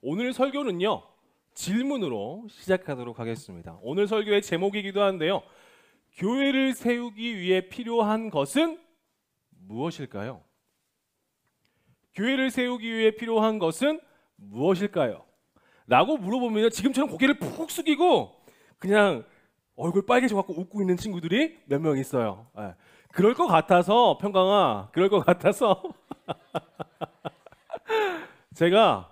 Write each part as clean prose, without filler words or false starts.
오늘 설교는요, 질문으로 시작하도록 하겠습니다. 오늘 설교의 제목이기도 한데요. 교회를 세우기 위해 필요한 것은 무엇일까요? 교회를 세우기 위해 필요한 것은 무엇일까요? 라고 물어보면 지금처럼 고개를 푹 숙이고 그냥 얼굴 빨개져갖고 웃고 있는 친구들이 몇 명 있어요. 네. 그럴 것 같아서, 평강아, 그럴 것 같아서 제가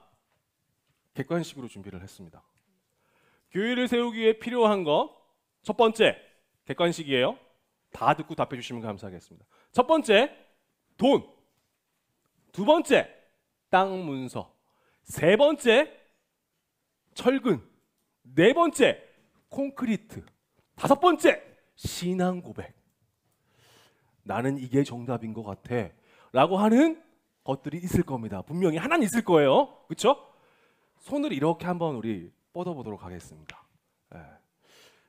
객관식으로 준비를 했습니다. 교회를 세우기 위해 필요한 것, 첫 번째, 객관식이에요. 다 듣고 답해 주시면 감사하겠습니다. 첫 번째, 돈. 두 번째, 땅 문서. 세 번째, 철근. 네 번째, 콘크리트. 다섯 번째, 신앙 고백. 나는 이게 정답인 것 같아 라고 하는 것들이 있을 겁니다. 분명히 하나는 있을 거예요. 그렇죠? 손을 이렇게 한번 우리 뻗어보도록 하겠습니다.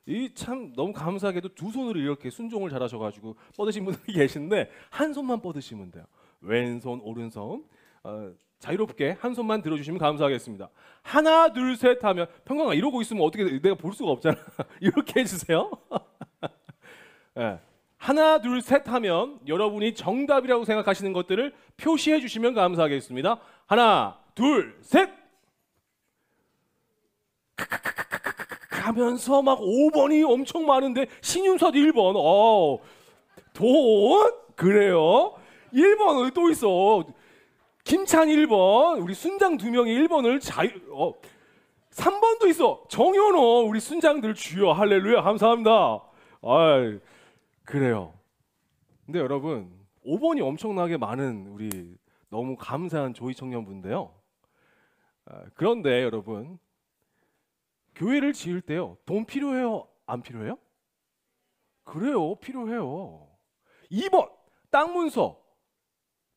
이 참 너무 감사하게도 두 손으로 이렇게 순종을 잘하셔가지고 뻗으신 분들이 계신데 한 손만 뻗으시면 돼요. 왼손, 오른손 자유롭게 한 손만 들어주시면 감사하겠습니다. 하나, 둘, 셋 하면 평강아 이러고 있으면 어떻게 내가 볼 수가 없잖아. 이렇게 해주세요. 네. 하나, 둘, 셋 하면 여러분이 정답이라고 생각하시는 것들을 표시해 주시면 감사하겠습니다. 하나, 둘, 셋! 하면서 막 5번이 엄청 많은데 신윤서 1번. 돈? 그래요? 1번 또 있어. 김찬 1번. 우리 순장 2명이 1번을 3번도 있어. 정현호 우리 순장들 주여 할렐루야 감사합니다. 그래요. 근데 여러분 5번이 엄청나게 많은 우리 너무 감사한 조이 청년분인데요. 그런데 여러분 교회를 지을 때요 돈 필요해요? 안 필요해요? 그래요, 필요해요. 2번 땅 문서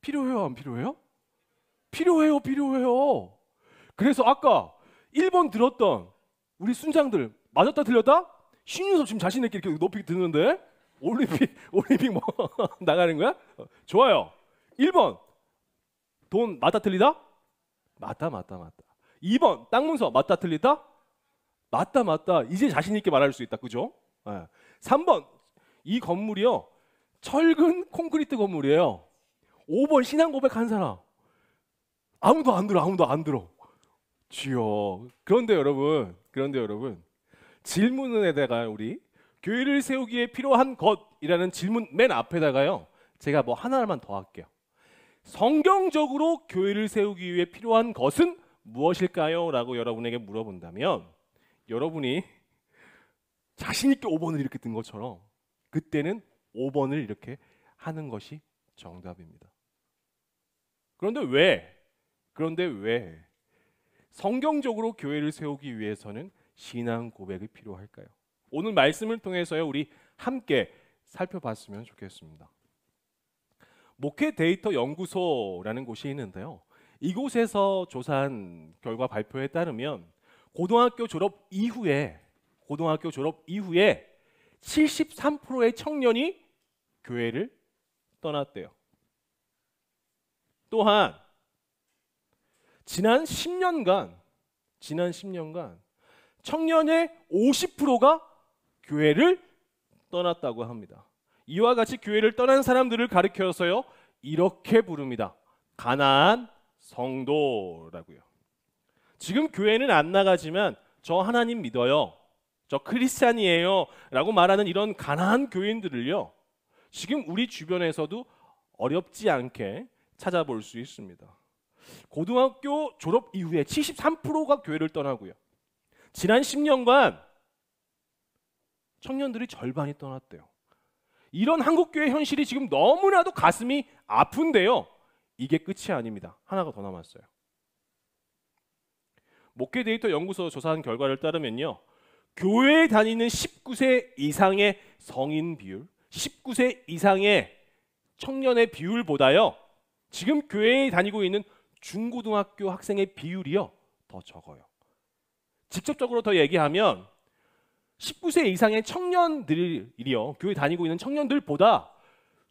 필요해요? 안 필요해요? 필요해요, 필요해요. 그래서 아까 1번 들었던 우리 순장들 맞았다 틀렸다? 신윤섭 지금 자신 있게 이렇게 높이 드는데 올림픽 뭐 나가는 거야? 좋아요. 1번 돈 맞다 틀리다? 맞다. 2번 땅 문서 맞다 틀리다? 맞다. 이제 자신 있게 말할 수 있다. 그죠? 3번 이 건물이요 철근 콘크리트 건물이에요. 5번 신앙 고백한 사람 아무도 안 들어. 주여. 그런데 여러분 질문에다가 우리 교회를 세우기에 필요한 것이라는 질문 맨 앞에다가요 제가 뭐 하나만 더 할게요. 성경적으로 교회를 세우기 위해 필요한 것은 무엇일까요? 라고 여러분에게 물어본다면 여러분이 자신 있게 5번을 이렇게 든 것처럼 그때는 5번을 이렇게 하는 것이 정답입니다. 그런데 왜 성경적으로 교회를 세우기 위해서는 신앙 고백이 필요할까요? 오늘 말씀을 통해서요 우리 함께 살펴봤으면 좋겠습니다. 목회 데이터 연구소라는 곳이 있는데요. 이곳에서 조사한 결과 발표에 따르면 고등학교 졸업 이후에 73%의 청년이 교회를 떠났대요. 또한 지난 10년간 청년의 50%가 교회를 떠났다고 합니다. 이와 같이 교회를 떠난 사람들을 가리켜서요 이렇게 부릅니다. 가나안 성도라고요. 지금 교회는 안 나가지만 저 하나님 믿어요, 저 크리스찬이에요 라고 말하는 이런 가나안 교인들을요 지금 우리 주변에서도 어렵지 않게 찾아볼 수 있습니다. 고등학교 졸업 이후에 73%가 교회를 떠나고요. 지난 10년간 청년들이 절반이 떠났대요. 이런 한국교회 현실이 지금 너무나도 가슴이 아픈데요. 이게 끝이 아닙니다. 하나가 더 남았어요. 목회 데이터 연구소 조사한 결과를 따르면요. 교회에 다니는 19세 이상의 성인 비율, 19세 이상의 청년의 비율보다요. 지금 교회에 다니고 있는 중고등학교 학생의 비율이요. 더 적어요. 직접적으로 더 얘기하면 19세 이상의 청년들이요. 교회 다니고 있는 청년들보다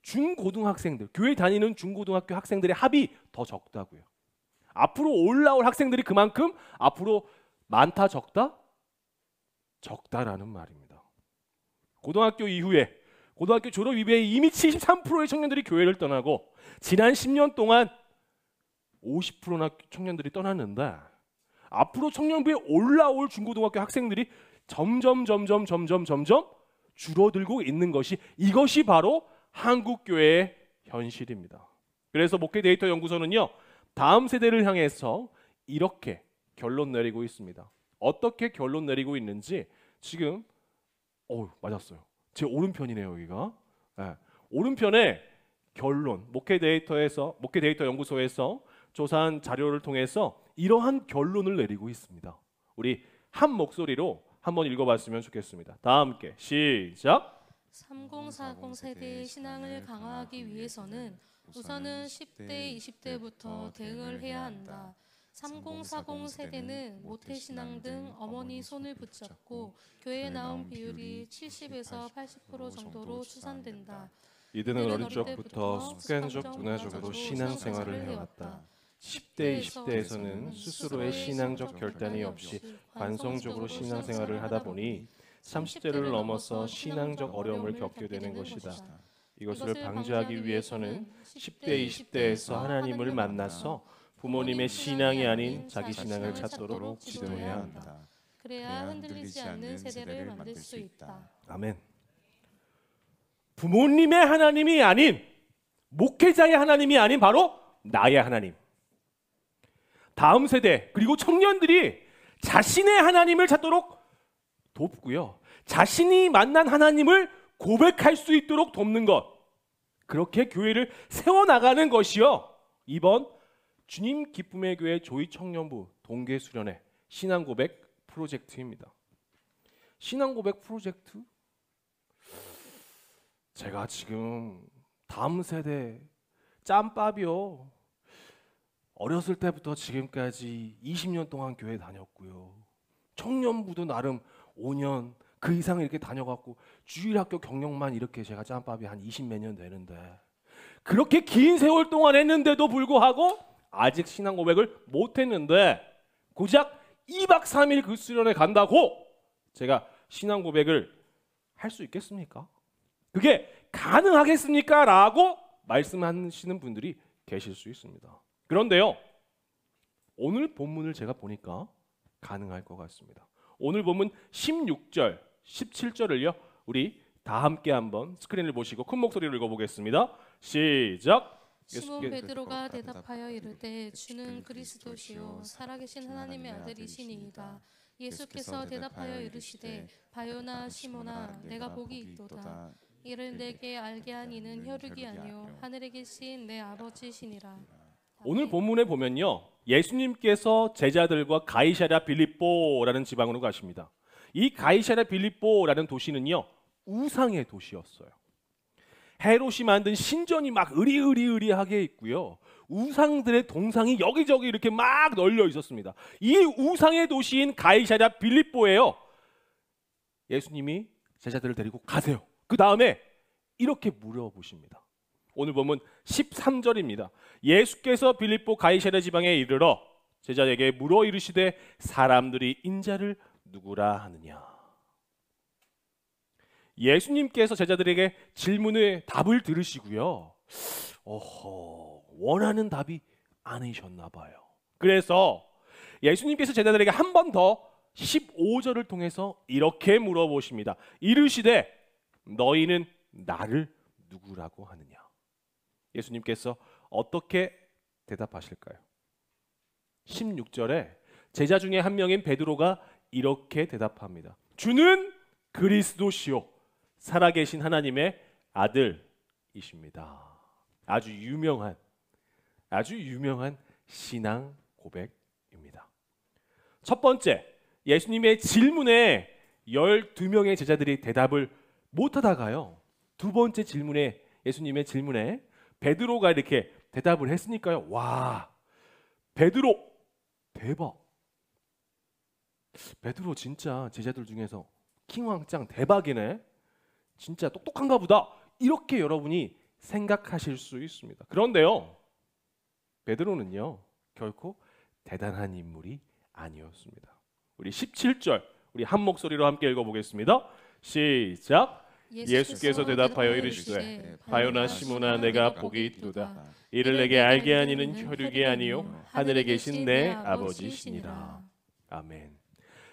중고등학생들, 교회 다니는 중고등학교 학생들의 합이 더 적다고요. 앞으로 올라올 학생들이 그만큼 앞으로 많다 적다? 적다라는 말입니다. 고등학교 이후에 고등학교 졸업 이후에 이미 73%의 청년들이 교회를 떠나고 지난 10년 동안 50%나 청년들이 떠났는데 앞으로 청년부에 올라올 중고등학교 학생들이 점점 줄어들고 있는 것이 이것이 바로 한국교회의 현실입니다. 그래서 목회데이터 연구소는요. 다음 세대를 향해서 이렇게 결론 내리고 있습니다. 어떻게 결론 내리고 있는지 지금 맞았어요. 제 오른편이네요, 여기가. 네. 오른편에 결론, 목회데이터 연구소에서 조사한 자료를 통해서 이러한 결론을 내리고 있습니다. 우리 한 목소리로 한번 읽어봤으면 좋겠습니다. 다 함께 시작. 3040 세대의 신앙을 강화하기 위해서는 우선은 10대, 20대부터 대응을 해야 한다. 3040 세대는 모태신앙 등 어머니 손을 붙잡고 교회에 나온 비율이 70에서 80% 정도로 추산된다. 이들은 어릴 적부터 습관적 문화적으로 신앙생활을 해왔다. 10대, 20대에서는 스스로의 신앙적 결단이 없이 관성적으로 신앙생활을 하다 보니 30대를 넘어서 신앙적 어려움을 겪게 되는 것이다. 이것을 방지하기 위해서는 10대, 20대에서 하나님을 만나서 부모님의 신앙이 아닌 자기 신앙을 찾도록 지도해야 한다. 그래야 흔들리지 않는 세대를 만들 수 있다. 아멘. 부모님의 하나님이 아닌 목회자의 하나님이 아닌 바로 나의 하나님. 다음 세대 그리고 청년들이 자신의 하나님을 찾도록 돕고요. 자신이 만난 하나님을 고백할 수 있도록 돕는 것. 그렇게 교회를 세워나가는 것이요. 이번 주님 기쁨의 교회 조이 청년부 동계 수련회 신앙 고백 프로젝트입니다. 신앙 고백 프로젝트? 제가 지금 다음 세대 짬밥이요. 어렸을 때부터 지금까지 20년 동안 교회 다녔고요. 청년부도 나름 5년 그 이상 이렇게 다녀갖고 주일학교 경력만 이렇게 제가 짬밥이 한 20몇 년 되는데 그렇게 긴 세월 동안 했는데도 불구하고 아직 신앙 고백을 못했는데 고작 2박 3일 그 수련회 간다고 제가 신앙 고백을 할 수 있겠습니까? 그게 가능하겠습니까? 라고 말씀하시는 분들이 계실 수 있습니다. 그런데요, 오늘 본문을 제가 보니까 가능할 것 같습니다. 오늘 본문 16절, 17절을요, 우리 다 함께 한번 스크린을 보시고 큰 목소리로 읽어보겠습니다. 시작. 시몬 베드로가 대답하여 이르되 주는 그리스도시요 살아계신 하나님의 아들이시니이다. 예수께서 대답하여 이르시되 바요나 시몬아 내가 복이 있도다. 이를 내게 알게 한 이는 혈육이 아니요 하늘에 계신 내 아버지시니라. 오늘 본문에 보면요, 예수님께서 제자들과 가이사랴 빌립보라는 지방으로 가십니다. 이 가이사랴 빌립보라는 도시는요, 우상의 도시였어요. 헤롯이 만든 신전이 막 으리으리하게 있고요. 우상들의 동상이 여기저기 이렇게 막 널려 있었습니다. 이 우상의 도시인 가이사랴 빌립보에요. 예수님이 제자들을 데리고 가세요. 그 다음에 이렇게 물어보십니다. 오늘 보면 13절입니다. 예수께서 빌립보 가이사랴 지방에 이르러 제자에게 물어 이르시되 사람들이 인자를 누구라 하느냐. 예수님께서 제자들에게 질문의 답을 들으시고요. 원하는 답이 아니셨나 봐요. 그래서 예수님께서 제자들에게 한 번 더 15절을 통해서 이렇게 물어보십니다. 이르시되 너희는 나를 누구라고 하느냐. 예수님께서 어떻게 대답하실까요? 16절에 제자 중에 한 명인 베드로가 이렇게 대답합니다. 주는 그리스도시요 살아계신 하나님의 아들이십니다. 아주 유명한 신앙 고백입니다. 첫 번째, 예수님의 질문에 12명의 제자들이 대답을 못하다가요, 두 번째 질문에, 예수님의 질문에 베드로가 이렇게 대답을 했으니까요. 와, 베드로 대박. 베드로 진짜 제자들 중에서 킹왕짱 대박이네. 진짜 똑똑한가 보다. 이렇게 여러분이 생각하실 수 있습니다. 그런데요, 베드로는요 결코 대단한 인물이 아니었습니다. 우리 17절 우리 한 목소리로 함께 읽어보겠습니다. 시작. 예수께서 대답하여 이르시되 바요나 시몬아 내가 복이 있도다. 이를 내게 알게 한 이는 혈육이 아니요 하늘에 계신 내 아버지시니라. 아멘.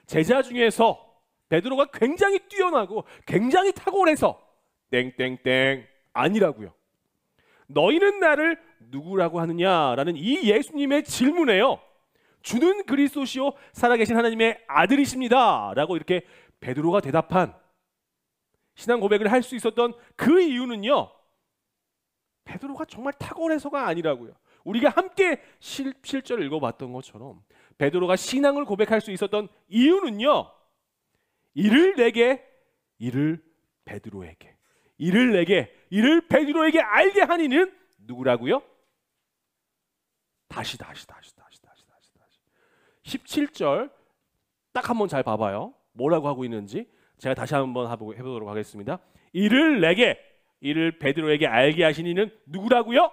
제자 중에서 베드로가 굉장히 뛰어나고 굉장히 탁월해서 땡땡땡 아니라고요. 너희는 나를 누구라고 하느냐라는 이 예수님의 질문에요. 주는 그리스도시요 살아계신 하나님의 아들이십니다 라고 이렇게 베드로가 대답한 신앙 고백을 할 수 있었던 그 이유는요, 베드로가 정말 탁월해서가 아니라고요. 우리가 함께 실절을 읽어봤던 것처럼 베드로가 신앙을 고백할 수 있었던 이유는요, 이를 내게, 이를 베드로에게, 이를 내게, 이를 베드로에게 알게 한 이는 누구라고요? 다시 17절 딱 한번 잘 봐봐요. 뭐라고 하고 있는지 제가 다시 한번 해보도록 하겠습니다. 이를 내게, 이를 베드로에게 알게 하신 이는 누구라고요?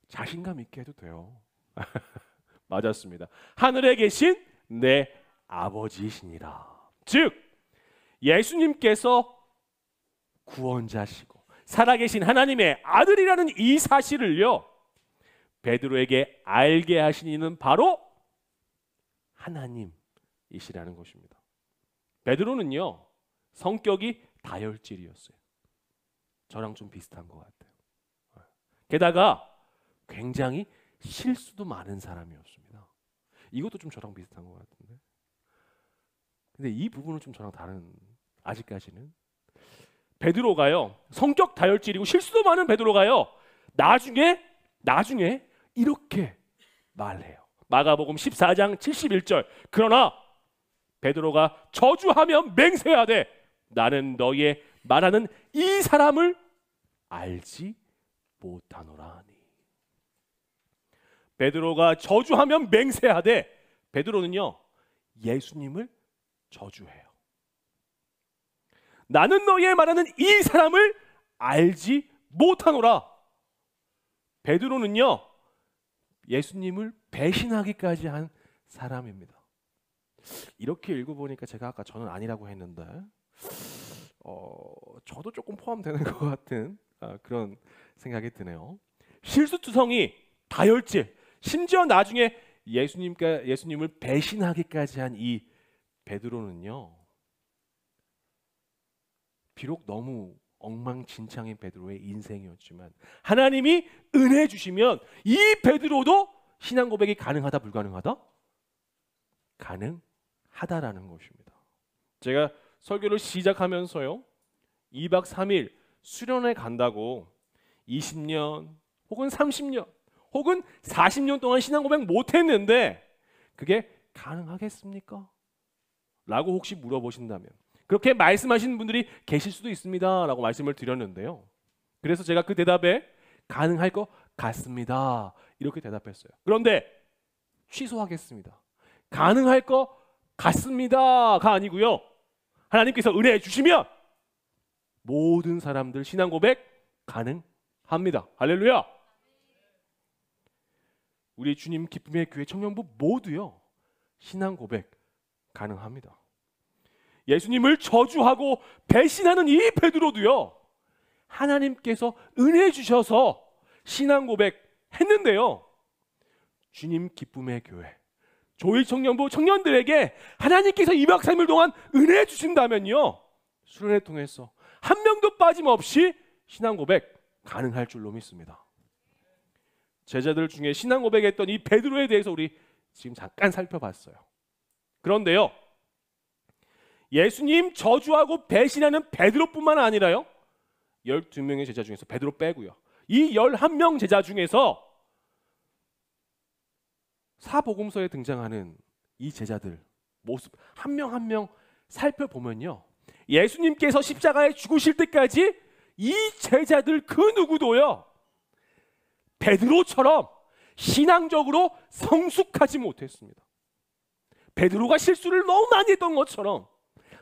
자신감 있게 해도 돼요. 맞았습니다. 하늘에 계신 내 아버지이시니라. 즉 예수님께서 구원자시고 살아계신 하나님의 아들이라는 이 사실을요, 베드로에게 알게 하신 이는 바로 하나님이시라는 것입니다. 베드로는요, 성격이 다혈질이었어요. 저랑 좀 비슷한 것 같아요. 게다가 굉장히 실수도 많은 사람이었습니다. 이것도 좀 저랑 비슷한 것 같은데. 근데 이 부분은 좀 저랑 다른, 아직까지는. 베드로가요, 성격 다혈질이고 실수도 많은 베드로가요, 나중에 이렇게 말해요. 마가복음 14장 71절. 그러나 베드로가 저주하며 맹세하되 나는 너희의 말하는 이 사람을 알지 못하노라 하니. 베드로가 저주하며 맹세하되, 베드로는요 예수님을 저주해요. 나는 너희의 말하는 이 사람을 알지 못하노라. 베드로는요 예수님을 배신하기까지 한 사람입니다. 이렇게 읽어보니까 제가 아까 저는 아니라고 했는데 저도 조금 포함되는 것 같은 그런 생각이 드네요. 실수투성이, 다혈질, 심지어 나중에 예수님을 배신하기까지 한 이 베드로는요, 비록 너무 엉망진창인 베드로의 인생이었지만 하나님이 은혜 주시면 이 베드로도 신앙 고백이 가능하다, 불가능하다? 가능하다라는 것입니다. 제가 설교를 시작하면서요, 2박 3일 수련회 간다고 20년 혹은 30년 혹은 40년 동안 신앙 고백 못했는데 그게 가능하겠습니까? 라고 혹시 물어보신다면, 그렇게 말씀하시는 분들이 계실 수도 있습니다 라고 말씀을 드렸는데요, 그래서 제가 그 대답에 가능할 것 같습니다 이렇게 대답했어요. 그런데 취소하겠습니다. 가능할 것 같습니다가 아니고요, 하나님께서 은혜 주시면 모든 사람들 신앙 고백 가능합니다. 할렐루야. 우리 주님 기쁨의 교회 청년부 모두요 신앙 고백 가능합니다. 예수님을 저주하고 배신하는 이 베드로도요 하나님께서 은혜 주셔서 신앙 고백 했는데요, 주님 기쁨의 교회 조일 청년부 청년들에게 하나님께서 2박 3일 동안 은혜 주신다면요, 수련회 통해서 한 명도 빠짐없이 신앙 고백 가능할 줄로 믿습니다. 제자들 중에 신앙 고백했던 이 베드로에 대해서 우리 지금 잠깐 살펴봤어요. 그런데요, 예수님 저주하고 배신하는 베드로뿐만 아니라요, 12명의 제자 중에서 베드로 빼고요, 이 11명 제자 중에서 사복음서에 등장하는 이 제자들 모습 한 명 한 명 살펴보면요, 예수님께서 십자가에 죽으실 때까지 이 제자들 그 누구도요 베드로처럼 신앙적으로 성숙하지 못했습니다. 베드로가 실수를 너무 많이 했던 것처럼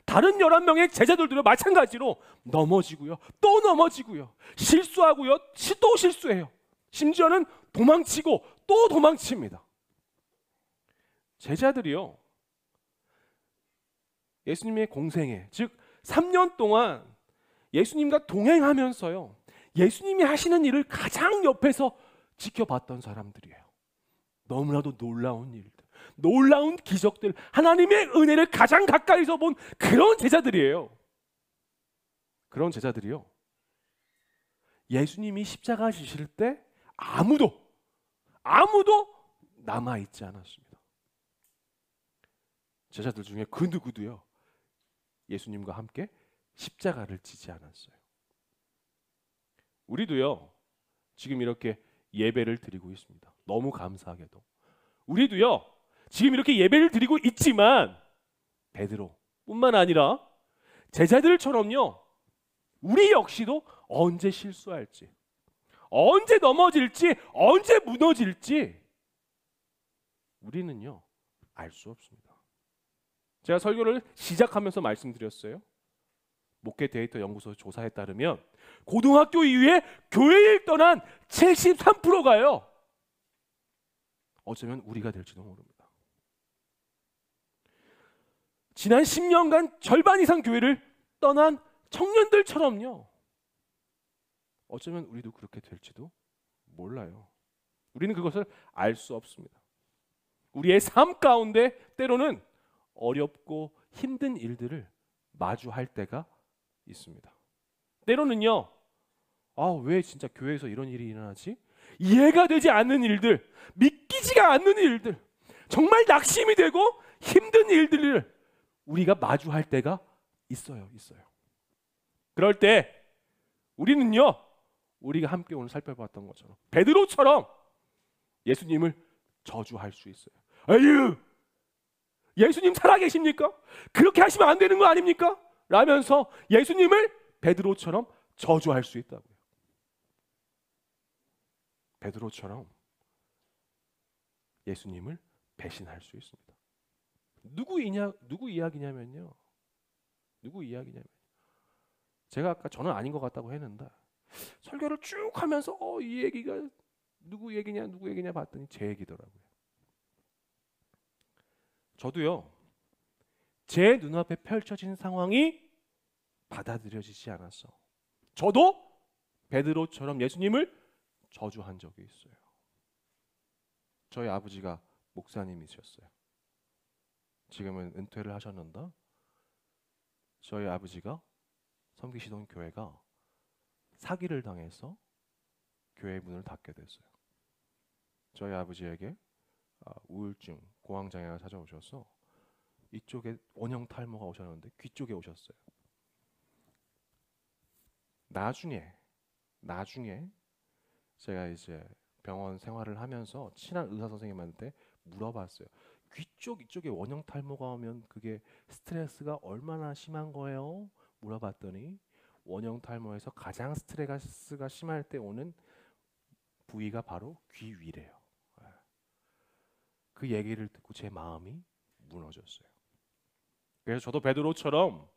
다른 11명의 제자들도 마찬가지로 넘어지고요, 또 넘어지고요, 실수하고요, 또 실수해요. 심지어는 도망치고 또 도망칩니다. 제자들이요, 예수님의 공생애, 즉 3년 동안 예수님과 동행하면서요, 예수님이 하시는 일을 가장 옆에서 지켜봤던 사람들이에요. 너무나도 놀라운 일들, 놀라운 기적들, 하나님의 은혜를 가장 가까이서 본 그런 제자들이에요. 그런 제자들이요, 예수님이 십자가 지실 때 아무도 남아있지 않았습니다. 제자들 중에 그 누구도요, 예수님과 함께 십자가를 지지 않았어요. 우리도요, 지금 이렇게 예배를 드리고 있습니다. 너무 감사하게도 우리도요, 지금 이렇게 예배를 드리고 있지만 베드로뿐만 아니라 제자들처럼요, 우리 역시도 언제 실수할지, 언제 넘어질지, 언제 무너질지 우리는요 알 수 없습니다. 제가 설교를 시작하면서 말씀드렸어요. 목회 데이터 연구소 조사에 따르면 고등학교 이후에 교회를 떠난 73%가요 어쩌면 우리가 될지도 모릅니다. 지난 10년간 절반 이상 교회를 떠난 청년들처럼요, 어쩌면 우리도 그렇게 될지도 몰라요. 우리는 그것을 알 수 없습니다. 우리의 삶 가운데 때로는 어렵고 힘든 일들을 마주할 때가 있습니다. 때로는요, 왜 진짜 교회에서 이런 일이 일어나지? 이해가 되지 않는 일들, 믿기지가 않는 일들, 정말 낙심이 되고 힘든 일들을 우리가 마주할 때가 있어요. 그럴 때 우리는요, 우리가 함께 오늘 살펴봤던 것처럼 베드로처럼 예수님을 저주할 수 있어요. 아유, 예수님 살아계십니까? 그렇게 하시면 안 되는 거 아닙니까? 라면서 예수님을 베드로처럼 저주할 수 있다고요. 베드로처럼 예수님을 배신할 수 있습니다. 누구 이야기냐면요, 제가 아까 저는 아닌 것 같다고 했는데 설교를 쭉 하면서 이 얘기가 누구 얘기냐 봤더니 제 얘기더라고요. 저도요, 제 눈앞에 펼쳐진 상황이 받아들여지지 않았어. 저도 베드로처럼 예수님을 저주한 적이 있어요. 저희 아버지가 목사님이셨어요. 지금은 은퇴를 하셨는데 저희 아버지가 섬기시던 교회가 사기를 당해서 교회 문을 닫게 됐어요. 저희 아버지에게 우울증, 공황장애가 찾아오셔서 이쪽에 원형 탈모가 오셨는데 귀 쪽에 오셨어요. 나중에 제가 이제 병원 생활을 하면서 친한 의사 선생님한테 물어봤어요. 귀 쪽 이쪽에 원형 탈모가 오면 그게 스트레스가 얼마나 심한 거예요? 물어봤더니 원형 탈모에서 가장 스트레스가 심할 때 오는 부위가 바로 귀 위래요. 그 얘기를 듣고 제 마음이 무너졌어요. 그래서 저도 베드로처럼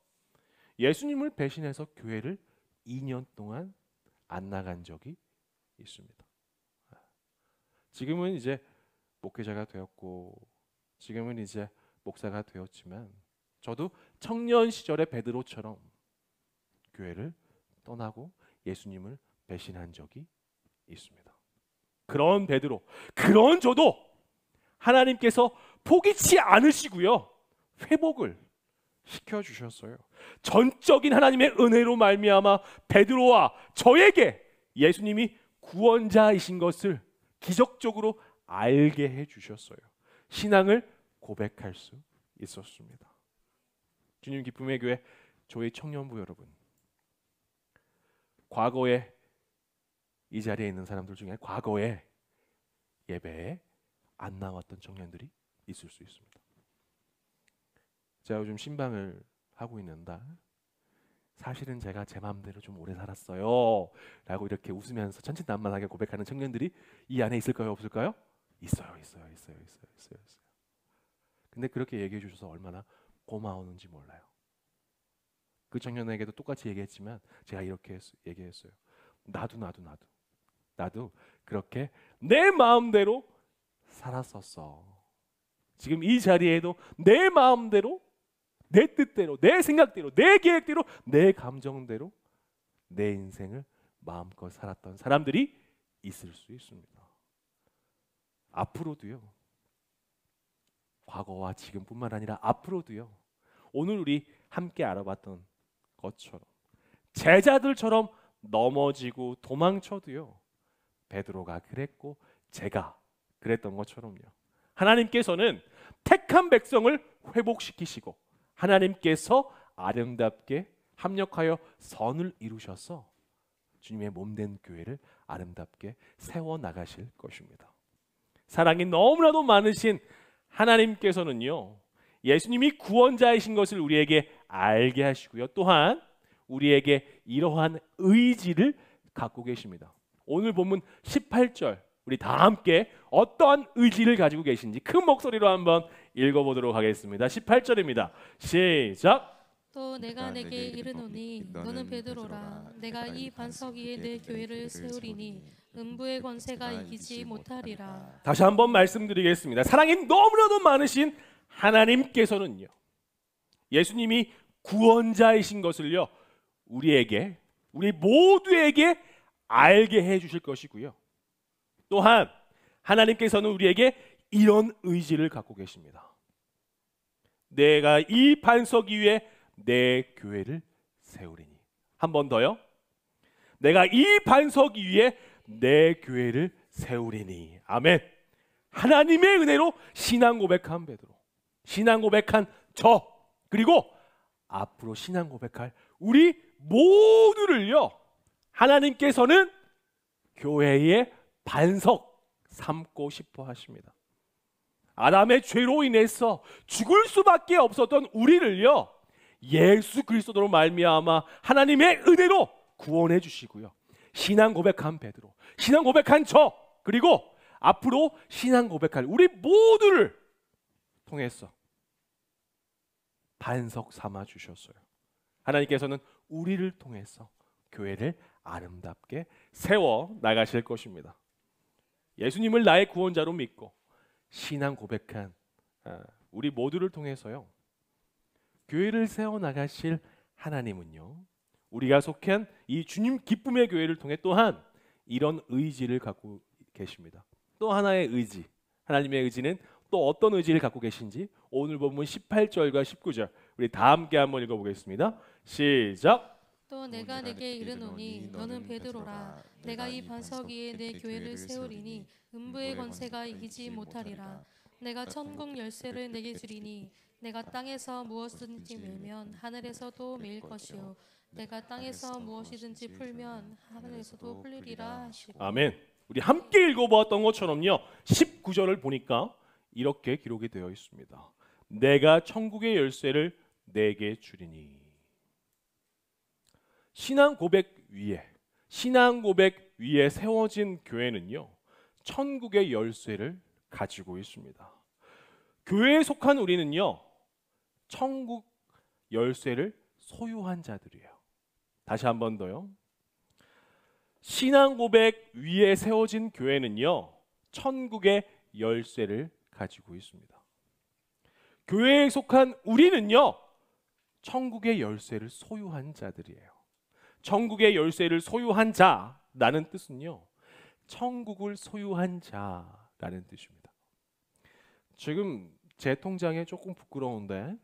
예수님을 배신해서 교회를 2년 동안 안 나간 적이 있습니다. 지금은 이제 목회자가 되었고 지금은 이제 목사가 되었지만 저도 청년 시절의 베드로처럼 교회를 떠나고 예수님을 배신한 적이 있습니다. 그런 베드로, 그런 저도 하나님께서 포기치 않으시고요, 회복을 시켜주셨어요. 전적인 하나님의 은혜로 말미암아 베드로와 저에게 예수님이 구원자이신 것을 기적적으로 알게 해주셨어요. 신앙을 고백할 수 있었습니다. 주님 기쁨의 교회 조의 청년부 여러분, 과거에 이 자리에 있는 사람들 중에 과거에 예배에 안 나왔던 청년들이 있을 수 있습니다. 제가 요즘 신방을 하고 있는데 사실은 제가 제 마음대로 좀 오래 살았어요 라고 이렇게 웃으면서 천진난만하게 고백하는 청년들이 이 안에 있을까요, 없을까요? 있어요. 근데 그렇게 얘기해 주셔서 얼마나 고마웠는지 몰라요. 그 청년에게도 똑같이 얘기했지만 제가 이렇게 얘기했어요. 나도 그렇게 내 마음대로 살았었어. 지금 이 자리에도 내 마음대로, 내 뜻대로, 내 생각대로, 내 계획대로, 내 감정대로 내 인생을 마음껏 살았던 사람들이 있을 수 있습니다. 앞으로도요. 과거와 지금뿐만 아니라 앞으로도요. 오늘 우리 함께 알아봤던 것처럼 제자들처럼 넘어지고 도망쳐도요. 베드로가 그랬고 제가 그랬던 것처럼요. 하나님께서는 택한 백성을 회복시키시고 하나님께서 아름답게 합력하여 선을 이루셔서 주님의 몸된 교회를 아름답게 세워나가실 것입니다. 사랑이 너무나도 많으신 하나님께서는요. 예수님이 구원자이신 것을 우리에게 알게 하시고요. 또한 우리에게 이러한 의지를 갖고 계십니다. 오늘 본문 18절 우리 다 함께 어떠한 의지를 가지고 계신지 큰 목소리로 한번 읽어보도록 하겠습니다. 18절입니다. 시작. 또 내가 내게 이르노니 너는 베드로라. 내가 이 반석 위에 내 교회를 세우리니 음부의 권세가 이기지 못하리라. 다시 한번 말씀드리겠습니다. 사랑이 너무나도 많으신 하나님께서는요. 예수님이 구원자이신 것을요. 우리에게, 우리 모두에게 알게 해주실 것이고요. 또한 하나님께서는 우리에게 이런 의지를 갖고 계십니다. 내가 이 반석 위에 내 교회를 세우리니. 한 번 더요. 내가 이 반석 위에 내 교회를 세우리니. 아멘. 하나님의 은혜로 신앙 고백한 베드로, 신앙 고백한 저, 그리고 앞으로 신앙 고백할 우리 모두를요. 하나님께서는 교회의 반석 삼고 싶어 하십니다. 아담의 죄로 인해서 죽을 수밖에 없었던 우리를요. 예수 그리스도로 말미암아 하나님의 은혜로 구원해 주시고요. 신앙 고백한 베드로, 신앙 고백한 저, 그리고 앞으로 신앙 고백할 우리 모두를 통해서 반석 삼아 주셨어요. 하나님께서는 우리를 통해서 교회를 아름답게 세워 나가실 것입니다. 예수님을 나의 구원자로 믿고 신앙 고백한 우리 모두를 통해서요. 교회를 세워 나가실 하나님은요. 우리가 속한 이 주님 기쁨의 교회를 통해 또한 이런 의지를 갖고 계십니다. 또 하나의 의지, 하나님의 의지는 또 어떤 의지를 갖고 계신지 오늘 본문 18절과 19절 우리 다 함께 한번 읽어보겠습니다. 시작. 또 내가 내게 이르노니 너는 베드로라. 내가 이 반석 위에 내 교회를 세우리니 음부의 권세가 이기지 못하리라. 내가 천국 열쇠를 내게 주리니 내가 땅에서 무엇이든지 밀면 하늘에서도 밀 것이요 내가 땅에서 무엇이든지 풀면 하늘에서도 풀리리라 하시고. 아멘. 우리 함께 읽어보았던 것처럼요. 19절을 보니까 이렇게 기록이 되어 있습니다. 내가 천국의 열쇠를 내게 주리니. 신앙 고백 위에 세워진 교회는요. 천국의 열쇠를 가지고 있습니다. 교회에 속한 우리는요. 천국 열쇠를 소유한 자들이에요. 다시 한 번 더요. 신앙 고백 위에 세워진 교회는요. 천국의 열쇠를 가지고 있습니다. 교회에 속한 우리는요. 천국의 열쇠를 소유한 자들이에요. 천국의 열쇠를 소유한 자라는 뜻은요. 천국을 소유한 자라는 뜻입니다. 지금 제 통장에 조금 부끄러운데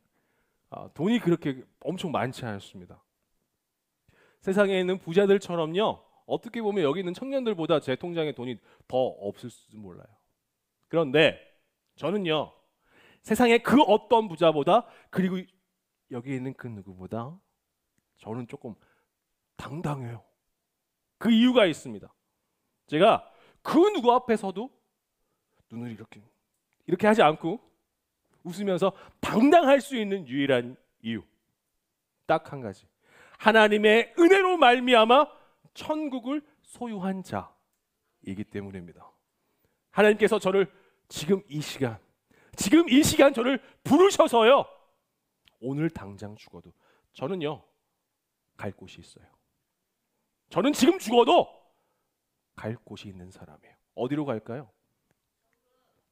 돈이 그렇게 엄청 많지 않습니다. 세상에 있는 부자들처럼요. 어떻게 보면 여기 있는 청년들보다 제 통장에 돈이 더 없을지도 몰라요. 그런데 저는요. 세상의 그 어떤 부자보다 그리고 여기 있는 그 누구보다 저는 조금 당당해요. 그 이유가 있습니다. 제가 그 누구 앞에서도 눈을 이렇게 하지 않고 웃으면서 당당할 수 있는 유일한 이유 딱 한 가지. 하나님의 은혜로 말미암아 천국을 소유한 자이기 때문입니다. 하나님께서 저를 지금 이 시간 저를 부르셔서요. 오늘 당장 죽어도 저는요. 갈 곳이 있어요. 저는 지금 죽어도 갈 곳이 있는 사람이에요. 어디로 갈까요?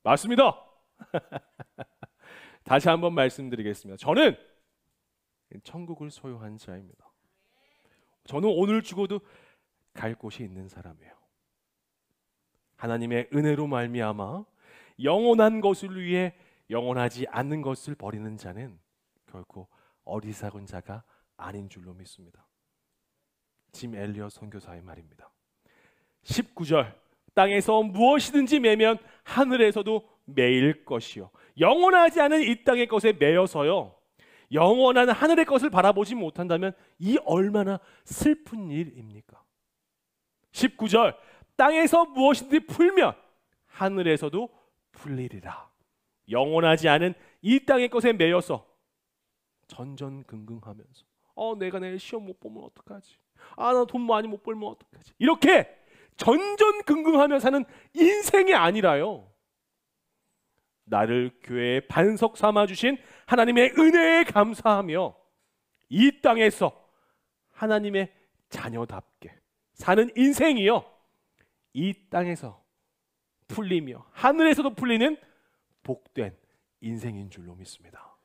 맞습니다. 다시 한번 말씀드리겠습니다. 저는 천국을 소유한 자입니다. 저는 오늘 죽어도 갈 곳이 있는 사람이에요. 하나님의 은혜로 말미암아 영원한 것을 위해 영원하지 않는 것을 버리는 자는 결코 어리석은 자가 아닌 줄로 믿습니다. 짐 엘리엇 선교사의 말입니다. 19절, 땅에서 무엇이든지 매면 하늘에서도 매일 것이요 영원하지 않은 이 땅의 것에 매여서요 영원한 하늘의 것을 바라보지 못한다면 이 얼마나 슬픈 일입니까? 19절, 땅에서 무엇이든지 풀면 하늘에서도 풀리리라. 영원하지 않은 이 땅의 것에 매여서 전전긍긍하면서 내가 내일 시험 못 보면 어떡하지? 나 돈 많이 못 벌면 어떡하지? 이렇게 전전긍긍하며 사는 인생이 아니라요, 나를 교회의 반석 삼아 주신 하나님의 은혜에 감사하며 이 땅에서 하나님의 자녀답게 사는 인생이요 이 땅에서 풀리며 하늘에서도 풀리는 복된 인생인 줄로 믿습니다.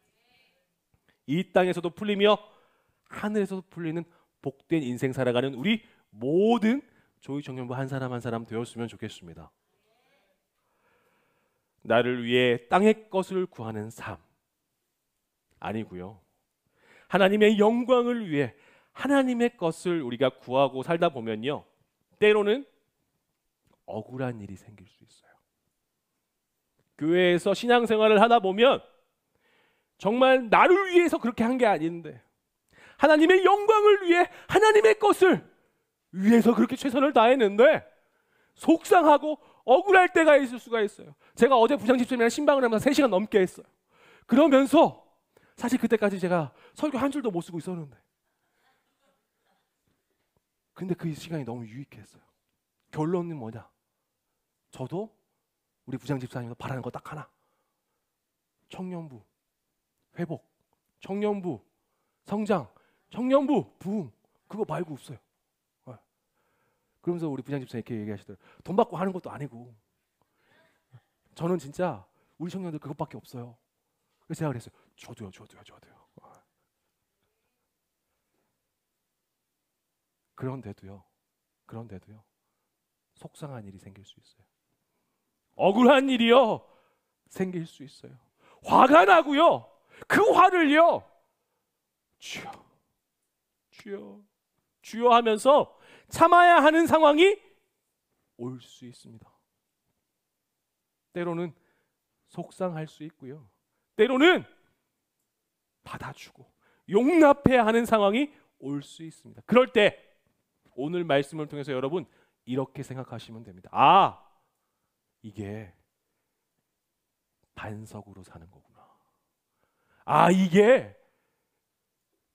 이 땅에서도 풀리며 하늘에서도 풀리는 복된 인생 살아가는 우리 모든 조이 청년부 한 사람 한 사람 되었으면 좋겠습니다. 나를 위해 땅의 것을 구하는 삶 아니고요, 하나님의 영광을 위해 하나님의 것을 우리가 구하고 살다 보면요 때로는 억울한 일이 생길 수 있어요. 교회에서 신앙생활을 하다 보면 정말 나를 위해서 그렇게 한 게 아닌데 하나님의 영광을 위해 하나님의 것을 위해서 그렇게 최선을 다했는데 속상하고 억울할 때가 있을 수가 있어요. 제가 어제 부장집사님이랑 신방을 하면서 3시간 넘게 했어요. 그러면서 사실 그때까지 제가 설교 한 줄도 못 쓰고 있었는데 근데 그 시간이 너무 유익했어요. 결론은 뭐냐? 저도 우리 부장집사님도 바라는 거 딱 하나, 청년부 회복, 청년부 성장, 청년부 부흥, 그거 말고 없어요. 그러면서 우리 부장집사님 이렇게 얘기하시더라고요. 돈 받고 하는 것도 아니고 저는 진짜 우리 청년들 그것밖에 없어요. 그래서 제가 그랬어요. 저도요. 그런데도요 속상한 일이 생길 수 있어요. 억울한 일이요 생길 수 있어요. 화가 나고요, 그 화를요 주여 하면서 참아야 하는 상황이 올 수 있습니다. 때로는 속상할 수 있고요, 때로는 받아주고 용납해야 하는 상황이 올 수 있습니다. 그럴 때 오늘 말씀을 통해서 여러분 이렇게 생각하시면 됩니다. 이게 반석으로 사는 거구나. 이게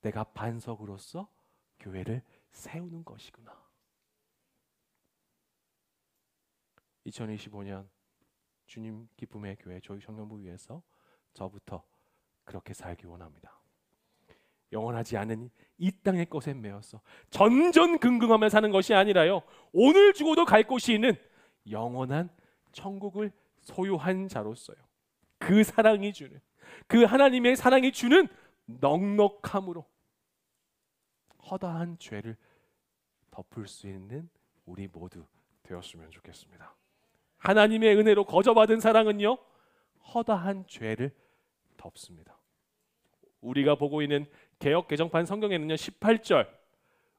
내가 반석으로서 교회를 세우는 것이구나. 2025년 주님 기쁨의 교회 조이 청년부 위해서 저부터 그렇게 살기 원합니다. 영원하지 않은 이 땅의 것에 매여서 전전긍긍하며 사는 것이 아니라요, 오늘 죽어도 갈 곳이 있는 영원한 천국을 소유한 자로서요, 그 사랑이 주는, 그 하나님의 사랑이 주는 넉넉함으로 허다한 죄를 덮을 수 있는 우리 모두 되었으면 좋겠습니다. 하나님의 은혜로 거저받은 사랑은요 허다한 죄를 덮습니다. 우리가 보고 있는 개역 개정판 성경에는요 18절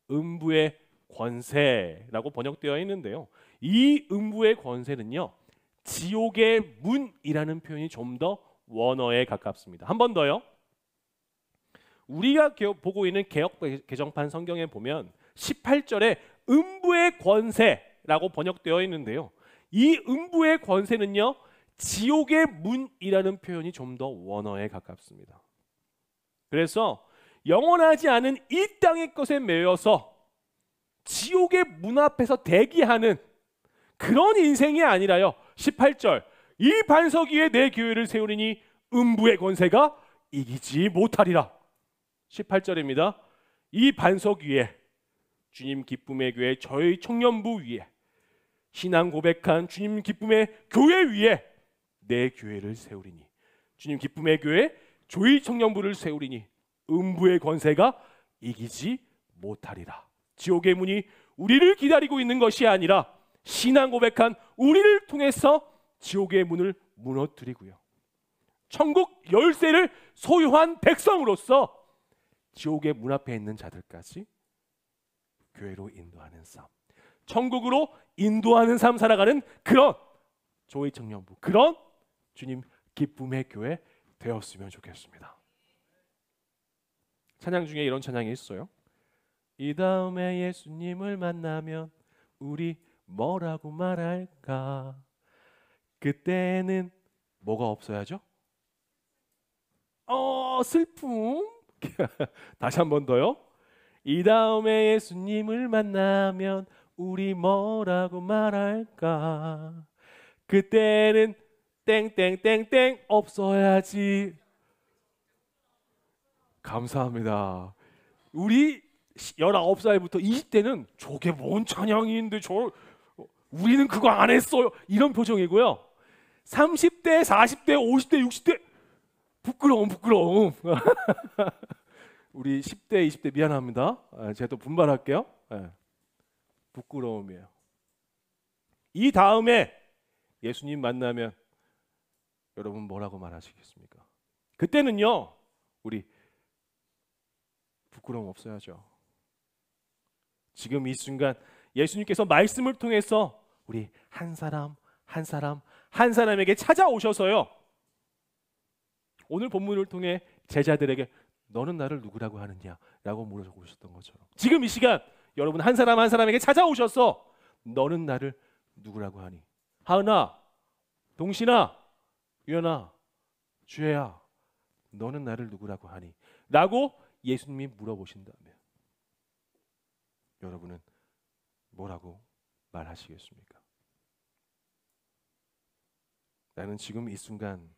음부의 권세라고 번역되어 있는데요, 이 음부의 권세는요 지옥의 문이라는 표현이 좀 더 원어에 가깝습니다. 한 번 더요. 우리가 보고 있는 개역 개정판 성경에 보면 18절에 음부의 권세라고 번역되어 있는데요, 이 음부의 권세는요 지옥의 문이라는 표현이 좀 더 원어에 가깝습니다. 그래서 영원하지 않은 이 땅의 것에 매여서 지옥의 문 앞에서 대기하는 그런 인생이 아니라요, 18절 이 반석 위에 내 교회를 세우리니 음부의 권세가 이기지 못하리라. 18절입니다. 이 반석 위에 주님 기쁨의 교회 저희 청년부 위에 신앙 고백한 주님 기쁨의 교회 위에 내 교회를 세우리니 주님 기쁨의 교회 조이 청년부를 세우리니 음부의 권세가 이기지 못하리라. 지옥의 문이 우리를 기다리고 있는 것이 아니라 신앙 고백한 우리를 통해서 지옥의 문을 무너뜨리고요. 천국 열쇠를 소유한 백성으로서 지옥의 문 앞에 있는 자들까지 교회로 인도하는 삶, 천국으로 인도하는 삶 살아가는 그런 조이 청년부, 그런 주님 기쁨의 교회 되었으면 좋겠습니다. 찬양 중에 이런 찬양이 있어요. 이 다음에 예수님을 만나면 우리 뭐라고 말할까? 그때는 뭐가 없어야죠? 슬픔. 다시 한 번 더요. 이 다음에 예수님을 만나면 우리 뭐라고 말할까? 그때는 땡땡땡땡 없어야지. 감사합니다. 우리 19살부터 20대는 저게 뭔 찬양인데 우리는 그거 안 했어요. 이런 표정이고요. 30대, 40대, 50대, 60대 부끄러움. 우리 10대, 20대 미안합니다. 제가 또 분발할게요. 부끄러움이에요. 이 다음에 예수님 만나면 여러분 뭐라고 말하시겠습니까? 그때는요, 우리 부끄러움 없어야죠. 지금 이 순간 예수님께서 말씀을 통해서 우리 한 사람에게 찾아오셔서요, 오늘 본문을 통해 제자들에게 너는 나를 누구라고 하느냐라고 물어보셨던 것처럼 지금 이 시간 여러분 한 사람에게 찾아오셔서 너는 나를 누구라고 하니? 하은아, 동신아, 유연아, 주혜야, 너는 나를 누구라고 하니? 라고 예수님이 물어보신다면 여러분은 뭐라고 말하시겠습니까? 나는 지금 이 순간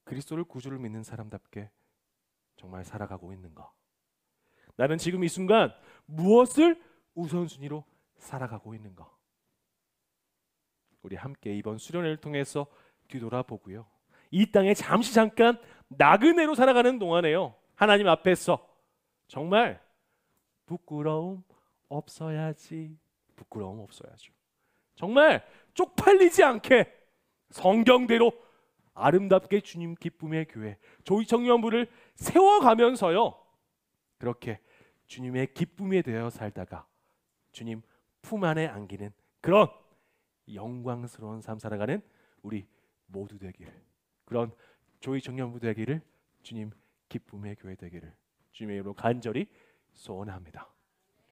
그리스도를 구주를 믿는 사람답게 정말 살아가고 있는가? 나는 지금 이 순간 무엇을 우선순위로 살아가고 있는가? 우리 함께 이번 수련회를 통해서 뒤돌아보고요, 이 땅에 잠깐 나그네로 살아가는 동안에요, 하나님 앞에서 정말 부끄러움 없어야지. 정말 쪽팔리지 않게 성경대로 아름답게 주님 기쁨의 교회 조이 청년부를 세워가면서요, 그렇게 주님의 기쁨이 되어 살다가 주님 품 안에 안기는 그런 영광스러운 삶 살아가는 우리 모두 되기를, 그런 조이 청년부 되기를, 주님 기쁨의 교회 되기를 주님의 이름으로 간절히 소원합니다.